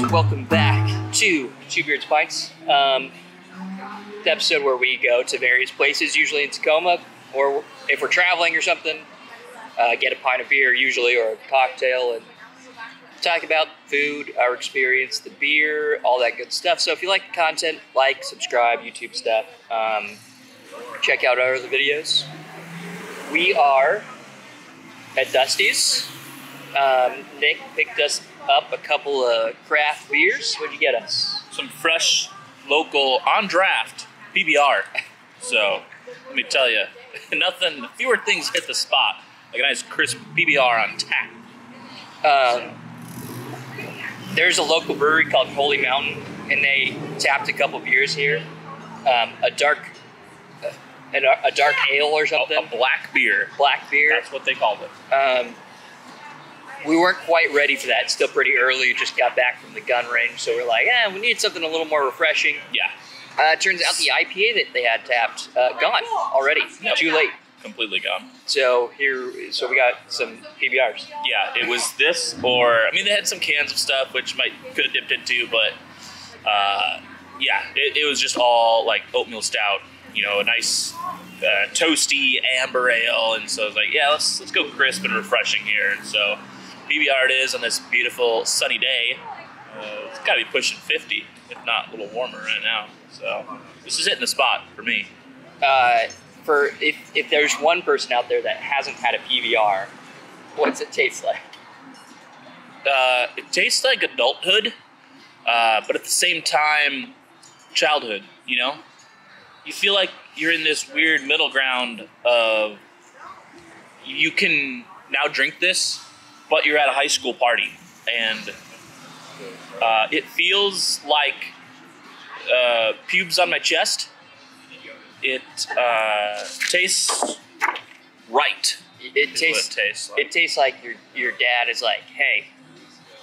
guys, welcome back to Two Beards Pints. The episode where we go to various places, usually in Tacoma, or if we're traveling or something, get a pint of beer usually, or a cocktail, and talk about food, our experience, the beer, all that good stuff. So if you like the content, like, subscribe, YouTube stuff, check out our other videos. We are at Dusty's. Nick picked us up a couple of craft beers. What'd you get us? Some fresh, local, on draft PBR. So, let me tell you, fewer things hit the spot. Like a nice crisp PBR on tap. There's a local brewery called Holy Mountain, and they tapped a couple beers here. A dark ale or something. A black beer. Black beer. That's what they called it. We weren't quite ready for that. It's still pretty early. Just got back from the gun range, so we're like, we need something a little more refreshing. Yeah. Turns out the IPA that they had tapped, gone already. Yep. Too late. Completely gone. So we got some PBRs. Yeah, it was this, or I mean, they had some cans of stuff which could have dipped into, but yeah, it was just all like oatmeal stout. You know, a nice toasty amber ale, and so I was like, yeah, let's go crisp and refreshing here. And so PBR it is on this beautiful sunny day. It's got to be pushing 50, if not a little warmer right now. So this is hitting the spot for me. If there's one person out there that hasn't had a PBR, what's it taste like? It tastes like adulthood, but at the same time, childhood. You know, you feel like you're in this weird middle ground of you can now drink this, but you're at a high school party, and it feels like pubes on my chest. It tastes right. It tastes like your dad is like, hey,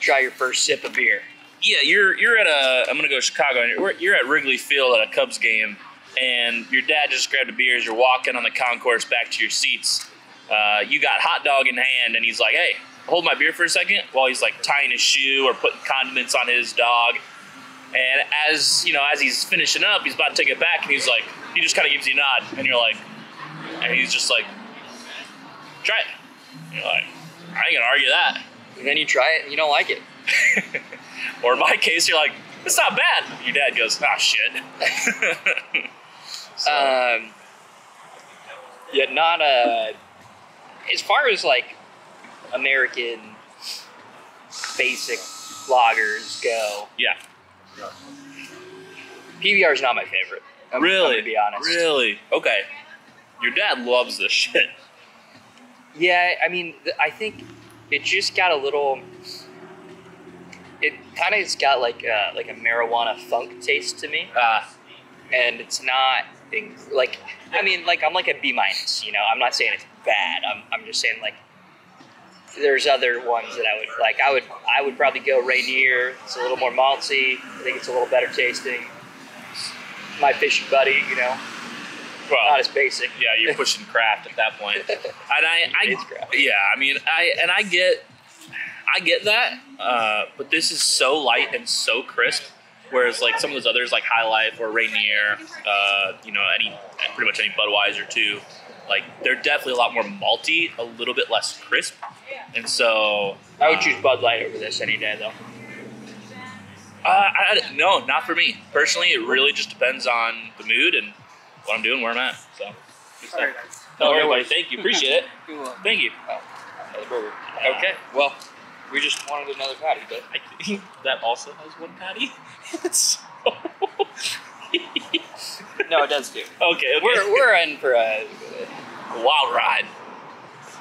try your first sip of beer. Yeah, you're at I'm gonna go to Chicago, and you're at Wrigley Field at a Cubs game, and your dad just grabbed a beer as you're walking on the concourse back to your seats. You got hot dog in hand, and he's like, hey, hold my beer for a second, while he's like tying his shoe or putting condiments on his dog. And as he's finishing up, he's about to take it back, and he just kind of gives you a nod, and you're like, and he's just like, try it. And you're like, I ain't gonna argue that. And then you try it, and you don't like it. Or in my case, you're like, it's not bad. Your dad goes, shit. Yeah, not as far as like American basic lagers go. Yeah. PBR is not my favorite. I'm really? To be honest. Really? Okay. Your dad loves this shit. Yeah, I mean, I think it just got a little. It kind of has got like a marijuana funk taste to me, and it's not I'm like a B-. You know, I'm not saying it's bad. I'm just saying like. There's other ones that I would like. I would probably go Rainier. It's a little more malty. I think it's a little better tasting. My fishing buddy, well, not as basic. Yeah, you're pushing craft at that point. And It's craft. Yeah, I mean, I get that. But this is so light and so crisp. Whereas like some of those others, like High Life or Rainier, pretty much any Budweiser too. Like, they're definitely a lot more malty, a little bit less crisp. And so... I would choose Bud Light over this any day, though. No, not for me. Personally, it really just depends on the mood and what I'm doing, where I'm at. So, good stuff. Right. No, everybody, thank you. Appreciate it. Thank you. Oh, another burger. Okay, well, we just wanted another patty, but... I think that also has one patty. It's so... No, it does too. Okay. We're in for a wild ride.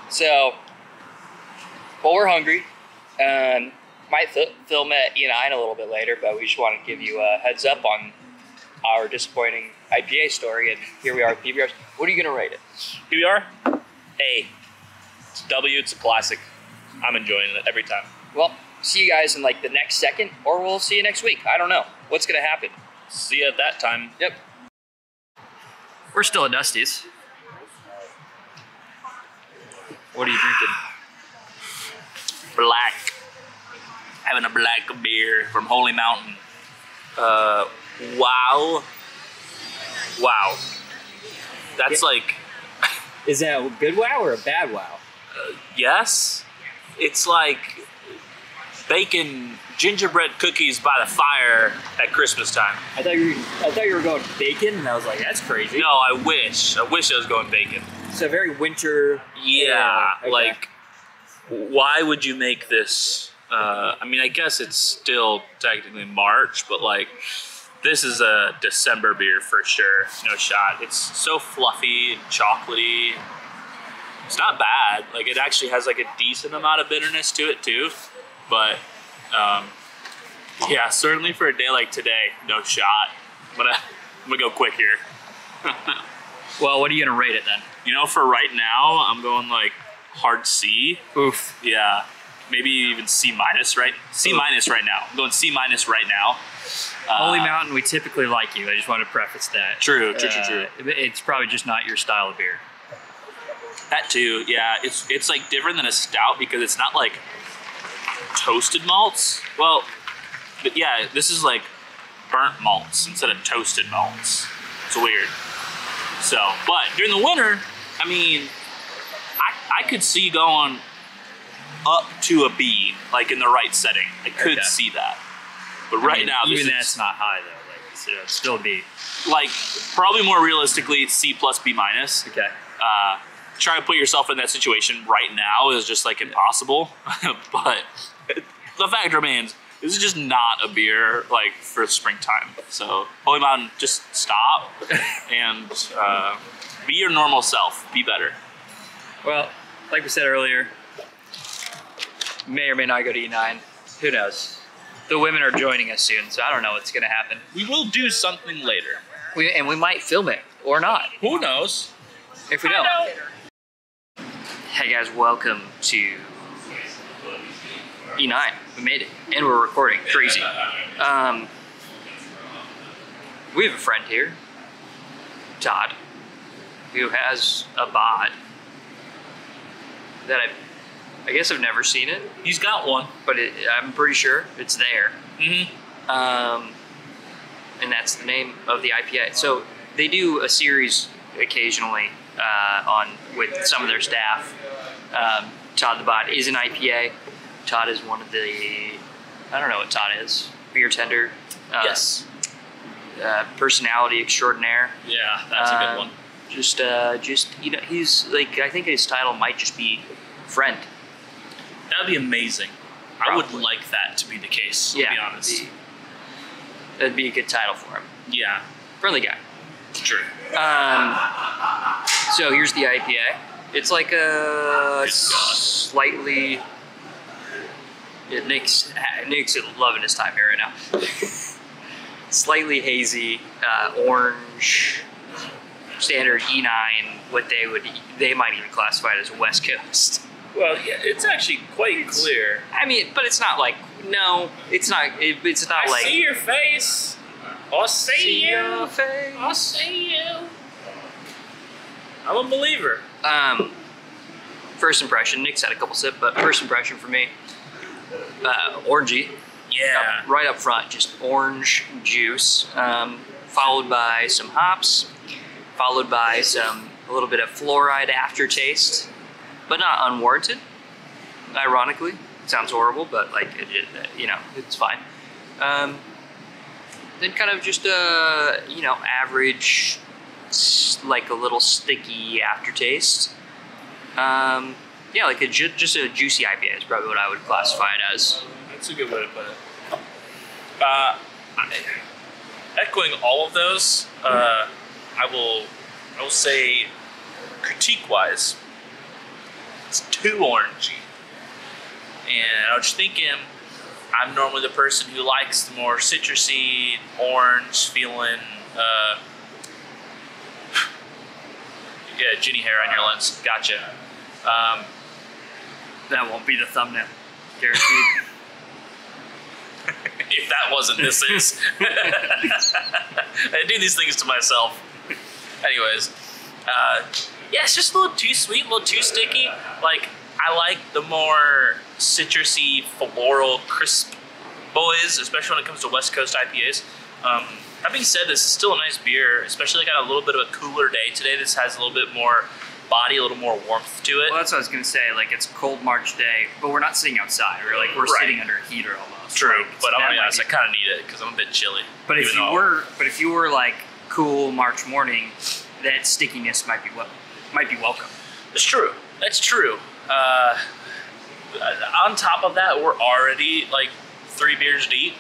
So, well, we're hungry. Might film at E9 a little bit later, but we just wanted to give you a heads up on our disappointing IPA story, and here we are with PBRs. What are you going to rate it? PBR? A. It's a W. It's a classic. I'm enjoying it every time. Well, see you guys in like the next second, or we'll see you next week. I don't know. What's going to happen? See you at that time. Yep. We're still at Dusty's. What are you drinking? Black. having a black beer from Holy Mountain. Wow. That's like... Is that a good wow or a bad wow? Yes. It's like baking gingerbread cookies by the fire at Christmas time. I thought you were going bacon, and I was like, that's crazy. No, I wish I was going bacon. So very winter. Yeah, okay. like, why would you make this? I mean, I guess it's still technically March, but like, this is a December beer for sure. No shot. It's so fluffy and chocolatey. It's not bad. Like, it actually has like a decent amount of bitterness to it too. But yeah, certainly for a day like today, no shot. I'm gonna go quick here. Well, what are you gonna rate it then? You know, for right now, I'm going like hard C. Oof. Yeah, maybe even C minus, right? C minus right now. I'm going C minus right now. Holy Mountain, we typically like you. I just want to preface that. True. It's probably just not your style of beer. That too, yeah. It's like different than a stout because it's not like toasted malts. Well, but yeah, this is like burnt malts instead of toasted malts. It's weird. So, but during the winter, I mean, I could see going up to a B, like in the right setting. I could see that. But right now, even that's not high though. Like, so it'd still be like probably more realistically, it's C plus B minus. okay. Try to put yourself in that situation right now is just like impossible. But the fact remains, this is just not a beer like for springtime. So Holy Mountain, just stop and be your normal self. Be better. Well, like we said earlier, may or may not go to E9. Who knows? The women are joining us soon, so I don't know what's going to happen. We will do something later. We might film it or not. Who knows? If we don't. Hey guys, welcome to E9. We made it, and we're recording. Crazy. We have a friend here, Todd, who has a Bodd that I guess I've never seen it. He's got one, but I'm pretty sure it's there. Mm-hmm. And that's the name of the IPA. So they do a series occasionally with some of their staff. Todd the Bodd is an IPA. Todd is one of the, I don't know what Todd is, beer tender. Yes. Personality extraordinaire. Yeah, that's a good one. Just you know, he's like, I think his title might just be friend. That'd be amazing. Probably. I would like that to be the case, to be honest. That'd be a good title for him. Yeah. Friendly guy. True. So here's the IPA. It's like a slightly... Nick's loving his time here right now. Slightly hazy, orange, standard E9, what they might even classify it as West Coast. Well, yeah, it's actually quite clear. I mean, but it's not like, no, it's not. It's not like. I see your face. I see your face. I see you. I'm a believer. First impression, Nick's had a couple sips, but first impression for me, orangey. Yeah. Right up front, just orange juice, followed by some hops, followed by a little bit of fluoride aftertaste, but not unwarranted. Ironically, it sounds horrible, but like it's fine. Then kind of just average, like a little sticky aftertaste. Yeah, like just a juicy IPA is probably what I would classify it as. That's a good way to put it. Echoing all of those, I will say, critique-wise, it's too orangey. And I was thinking, I'm normally the person who likes the more citrusy, orange feeling. Yeah, ginny hair on your lens. Gotcha. That won't be the thumbnail, guaranteed. If that wasn't, this is. I do these things to myself. Anyways, yeah, it's just a little too sweet, a little too sticky. Like, I like the more citrusy, floral, crisp boys, especially when it comes to West Coast IPAs. That being said, this is still a nice beer, especially got a little bit of a cooler day today. This has a little bit more body, a little more warmth to it. Well, that's what I was gonna say. Like, it's a cold March day, but we're not sitting outside. We're sitting under a heater almost. True, like, but I'm gonna be honest, I kind of need it because I'm a bit chilly. But if you were like cool March morning, that stickiness might be welcome. It's true. That's true. On top of that, we're already like 3 beers deep,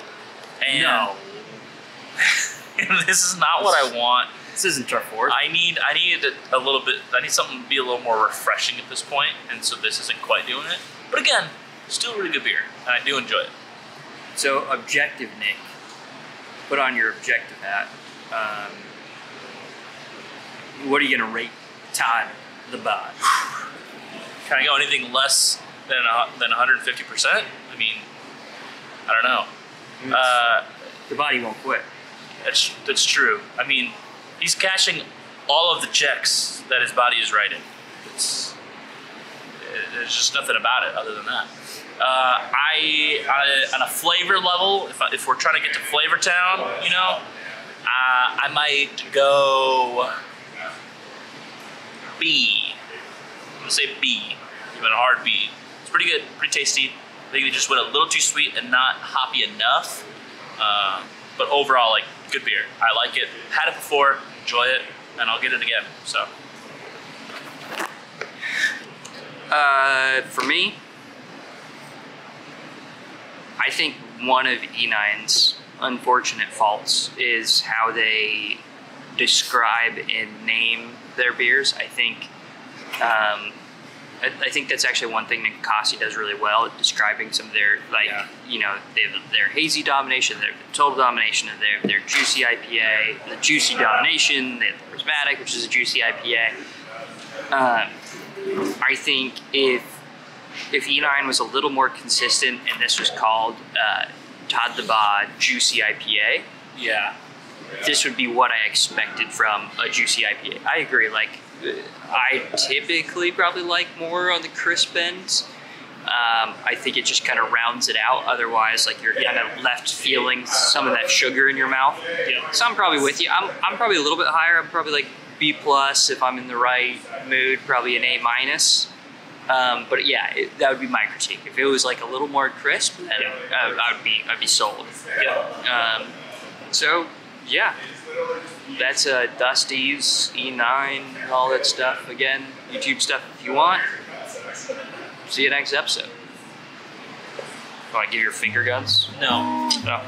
and No. this is not what I want. This isn't our fourth. I need a little bit. I need something to be a little more refreshing at this point, and so this isn't quite doing it. But again, still a really good beer, and I do enjoy it. So, objective, Nick. Put on your objective hat. What are you gonna rate Todd the Bodd? Can I go anything less than 150%? I mean, I don't know. The body won't quit. That's true. I mean, he's cashing all of the checks that his body is writing. There's just nothing about it other than that. On a flavor level, if we're trying to get to Flavor Town, you know, I might go B. I'm gonna say B. Give it a hard B. It's pretty good, pretty tasty. I think they just went a little too sweet and not hoppy enough. But overall, like, good beer. I like it. Had it before, enjoy it, and I'll get it again. So. For me, I think one of E9's unfortunate faults is how they describe and name their beers. I think that's actually one thing that Kasi does really well at describing some of their, like, you know, their hazy domination, their total domination of their juicy IPA, the juicy domination, they have the prismatic, which is a juicy IPA. I think if E9 was a little more consistent and this was called Todd the Bodd Juicy IPA, Yeah. this would be what I expected from a juicy IPA. I agree. Like, I typically probably like more on the crisp ends. I think it just kind of rounds it out. Otherwise, like, you're kind of left feeling some of that sugar in your mouth. Yeah. So I'm probably with you. I'm probably a little bit higher. I'm probably like B+ if I'm in the right mood. Probably an A-. But yeah, that would be my critique. If it was like a little more crisp, then I'd be sold. Yeah. So yeah, that's Dusty's E9, all that stuff. Again, YouTube stuff if you want. See you next episode. Want to give your finger guns? No. No.